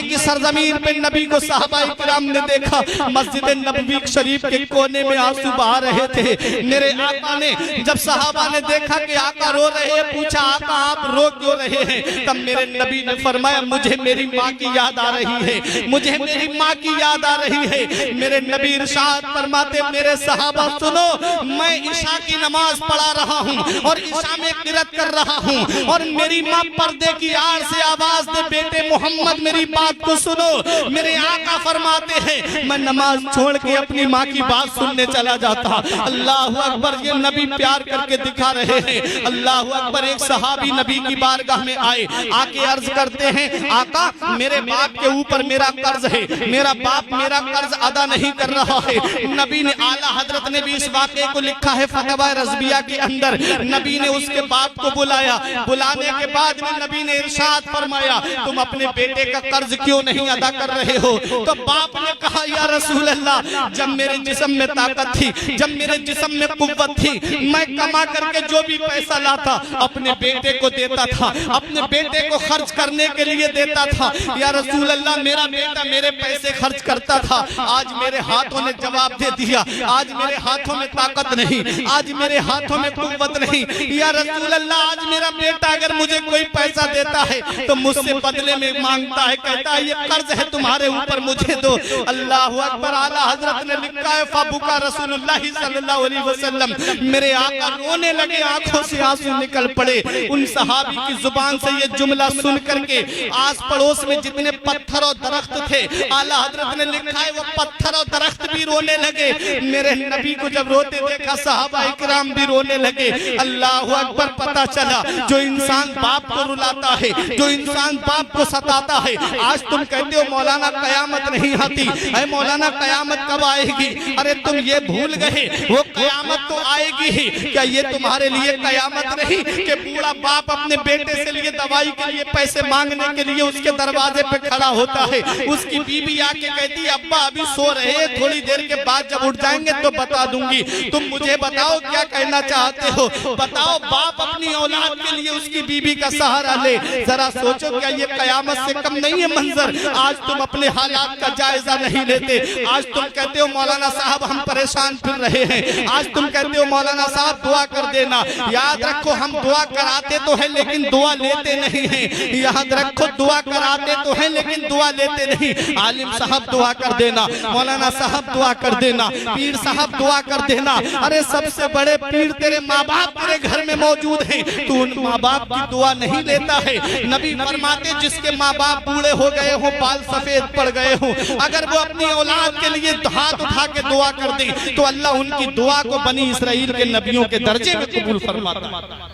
मदीने की सरजमीन पे नबी को सहाबाए किराम ने देखा, मस्जिद नबवी शरीफ के कोने में आंसू बहा रहे थे। मेरे आका ने जब सहाबा ने देखा कि आका रो रहे हैं, पूछा आका आप रो क्यों रहे हैं? तब मेरे नबी ने फरमाया मुझे मेरी माँ की याद आ रही है, मुझे मेरी माँ की याद आ रही है। मेरे नबी इरशाद फरमाते मेरे सहाबा सुनो, मैं ईशा की नमाज पढ़ा रहा हूँ और ईशा में किरात कर रहा हूँ और मेरी माँ पर्दे की आड़ से आवाज दे बेटे मोहम्मद मेरी बात को सुनो। मेरे आका फरमाते हैं मैं नमाज छोड़ के अपनी माँ की बात सुनने चला जाता। अल्लाह अकबर, ये नबी प्यार करके दिखा रहे हैं। अल्लाह अकबर। एक सहाबी नबी की बारगाह में आए, आके अर्ज करते हैं आका मेरे बाप के ऊपर मेरा कर्ज है, मेरा बाप मेरा कर्ज अदा नहीं कर रहा है। नबी ने, आला हजरत ने भी इस वाक़े को लिखा है फतवा रज़बिया के अंदर। नबी ने उसके बाप को बुलाया, बुलाने के बाद में नबी ने इरशाद फरमाया तुम अपने बेटे का कर्ज क्यों नहीं अदा कर रहे हो? तो बाप ने कहा या रसूल अल्लाह, जब मेरे जिस्म में ताकत थी, जब मेरे जिस्म में कुव्वत थी, मैं कमा करके जो भी पैसा लाता अपने बेटे को देता था, अपने बेटे को खर्च करने के लिए देता था। या रसूल अल्लाह, मेरा बेटा मेरे पैसे खर्च करता था, आज मेरे हाथों ने जवाब दे दिया, आज मेरे हाथों में ताकत नहीं, आज मेरे हाथों में कुव्वत नहीं। या रसूल अल्लाह, आज मेरा बेटा अगर मुझे कोई पैसा देता है तो मुझसे बदले में मांगता है, कहता है ये कर्ज है तुम्हारे ऊपर, मुझे दो। अल्लाह अकबर। आला हजरत ने लिखा है फबुका रसूलुल्लाह सल्लल्लाहु अलैहि वसल्लम, मेरे आका रोने लगे, आंखों से आंसू निकल पड़े। उन सहाबी की जुबान से ये जुमला सुन करके आस पड़ोस में जितने पत्थर और दरख्त थे, आला हजरत ने लिखा है वो पत्थर और दरख्त भी रोने लगे। मेरे नबी को जब रोते देखा सहाबा इकराम भी रोने लगे। अल्लाह अकबर। पता चला जो इंसान बाप को रुलाता है, जो इंसान बाप को सताता है, आज तुम कहते हो मौलाना कयामत नहीं आती है, मौलाना कयामत कब आएगी? अरे तुम ये भूल गए वो कयामत तो आएगी ही। क्या ये तुम्हारे लिए कयामत नहीं कि बूढ़ा बाप अपने बेटे से लिए दवाई के लिए पैसे मांगने के लिए उसके दरवाजे पे खड़ा होता है, उसकी बीबी आके कहती है अब्बा अभी सो रहे हैं, थोड़ी देर के बाद जब उठ जाएंगे तो बता दूंगी। तुम मुझे बताओ क्या कहना चाहते हो? बताओ बाप अपनी औलाद के लिए उसकी बीबी का सहारा ले, जरा सोचो क्या ये कयामत से कम नहीं है मंजर? आज तुम अपने हालात का जायजा नहीं लेते। आज तुम कहते हो मौलाना साहब हम परेशान फिर रहे हैं, आज तुम कहते हो मौलाना साहब दुआ कर देना। याद रखो हम दुआ कराते तो है लेकिन दुआ लेते नहीं है। याद रखो दुआ कराते तो है लेकिन दुआ लेते नहीं। आलिम साहब दुआ कर देना, मौलाना साहब दुआ कर देना, पीर साहब दुआ कर देना। अरे सबसे बड़े पीर तेरे माँ बाप तेरे घर में मौजूद हैं, तू उन माँ बाप की दुआ नहीं लेता है। नबी फरमाते जिसके माँ बाप बूढ़े हो गए हो, बाल सफेद पड़ गए हो, अगर वो अपनी औलाद के लिए हाथ उठा के दुआ कर दे तो अल्लाह उनकी दुआ को बनी इसराइल के नबियों के दर्जे में कबूल फरमाता।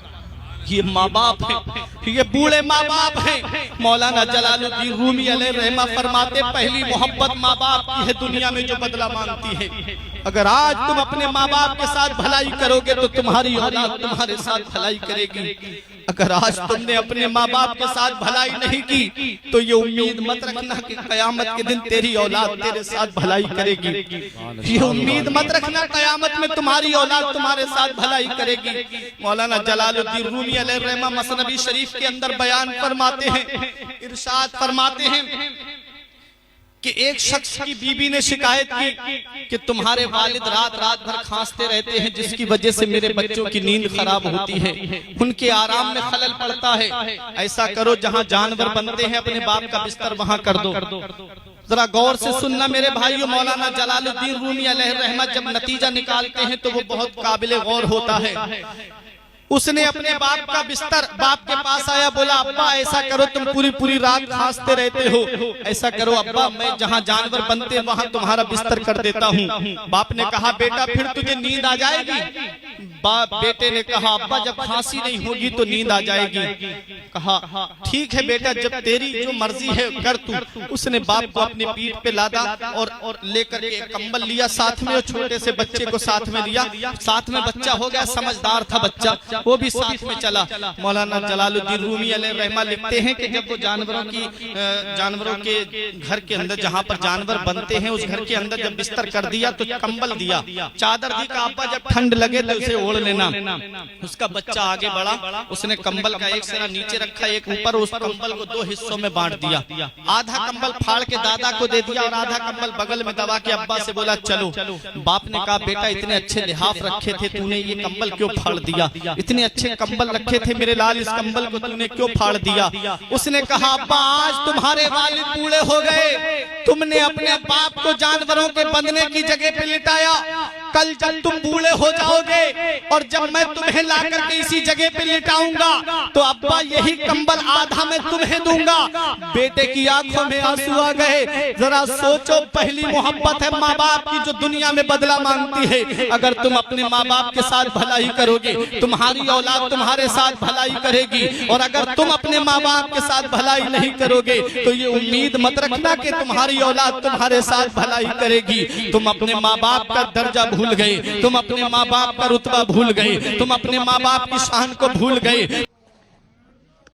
ये माँ बाप है, ये बूढ़े माँ बाप हैं। मौलाना जलालुद्दीन रूमी अलैहि रहमा फरमाते पहली मोहब्बत माँ बाप की है दुनिया में जो बदला मांगती है। अगर आज तुम अपने माँ बाप के साथ भलाई करोगे तो तुम्हारी औलाद तुम्हारे साथ भलाई करेगी। अगर आज तुमने अपने माँ बाप के साथ भलाई नहीं की तो ये उम्मीद मत रखना कि कयामत के दिन तेरी औलाद तेरे साथ भलाई करेगी। ये उम्मीद मत रखना कयामत में तुम्हारी औलाद तुम्हारे साथ भलाई करेगी। मौलाना जलालुद्दीन रूमी अलैहि रहमा मसनबी शरीफ के अंदर बयान फरमाते हैं, इरशाद फरमाते हैं कि एक शख्स की बीबी ने शिकायत की कि तुम्हारे वालिद रात रात भर खांसते रहते हैं जिसकी वजह से मेरे बच्चों की नींद खराब होती है, उनके आराम में खलल पड़ता है। ऐसा करो जहां जानवर बनते हैं अपने बाप का बिस्तर वहां कर दो। जरा गौर से सुनना मेरे भाइयों, मौलाना जलालुद्दीन रूमी अलैहि रहमत जब नतीजा निकालते हैं तो वो बहुत काबिले गौर होता है। उसने अपने बाप का बिस्तर बाप के पास आया, बोला अब्बा ऐसा करो तुम पूरी पूरी रात खांसते रहते हो, ऐसा करो अब्बा मैं जहां जानवर बनते हैं वहां तुम्हारा बिस्तर कर देता हूं। बाप ने कहा बेटा फिर तुझे नींद आ जाएगी? बेटे ने कहा अब्बा जब खांसी नहीं होगी तो नींद आ जाएगी। कहा ठीक है बेटा जब तेरी जो मर्जी है कर तू। उसने बाप को अपनी पीठ पे लादा और लेकर के कंबल लिया, साथ में छोटे से बच्चे को साथ में लिया। साथ में बच्चा हो गया, समझदार था बच्चा, वो भी साथ में चला। मौलाना जलालुद्दीन रूमी अलैहि रहमा लिखते हैं कि जब वो जानवरों के घर के अंदर जहाँ पर जानवर बनते हैं उस घर के अंदर जब बिस्तर कर दिया तो कंबल दिया, चादर दी, का अब्बा जब ठंड लगे तो से ओढ़ लेना। उसका बच्चा आगे बढ़ा, उसने कंबल का एक सिरा नीचे रखा, एक ऊपर, उस कंबल को दो हिस्सों में बांट दिया। आधा कंबल फाड़ के दादा को दे दिया और आधा कंबल बगल में दबा के अब्बा से बोला चलो। बाप ने कहा बेटा इतने अच्छे लिहाफ रखे थे, तूने ये कंबल क्यों फाड़ दिया? इतने अच्छे कंबल रखे थे मेरे लाल, इस कंबल को तूने क्यों फाड़ दिया? उसने कहा अब्बा आज तुम्हारे वालिद बूढ़े हो गए, तुमने अपने बाप को जानवरों के बंधने की जगह पे लिटाया। कल जब तुम बूढ़े हो जाओगे और जब मैं तुम्हें ला करके इसी जगह पे लिटाऊंगा तो अब्बा यही कंबल आधा मैं तुम्हें दूंगा। बेटे की आंखों में आंसू आ गए। जरा सोचो, पहली मोहब्बत है माँ बाप की जो दुनिया में बदला मांगती है। अगर तुम अपने माँ बाप के साथ भलाई करोगे, तुम्हारी औलाद तुम्हारे साथ भलाई करेगी, और अगर तुम अपने माँ बाप के साथ भलाई नहीं करोगे तो ये उम्मीद मत रखना कि तुम्हारी औलाद तुम्हारे साथ भलाई करेगी। तुम अपने माँ बाप का दर्जा भूल गए, तुम अपने माँ बाप का रुतबा भूल गए, तुम अपने माँ बाप की शान को भूल गए।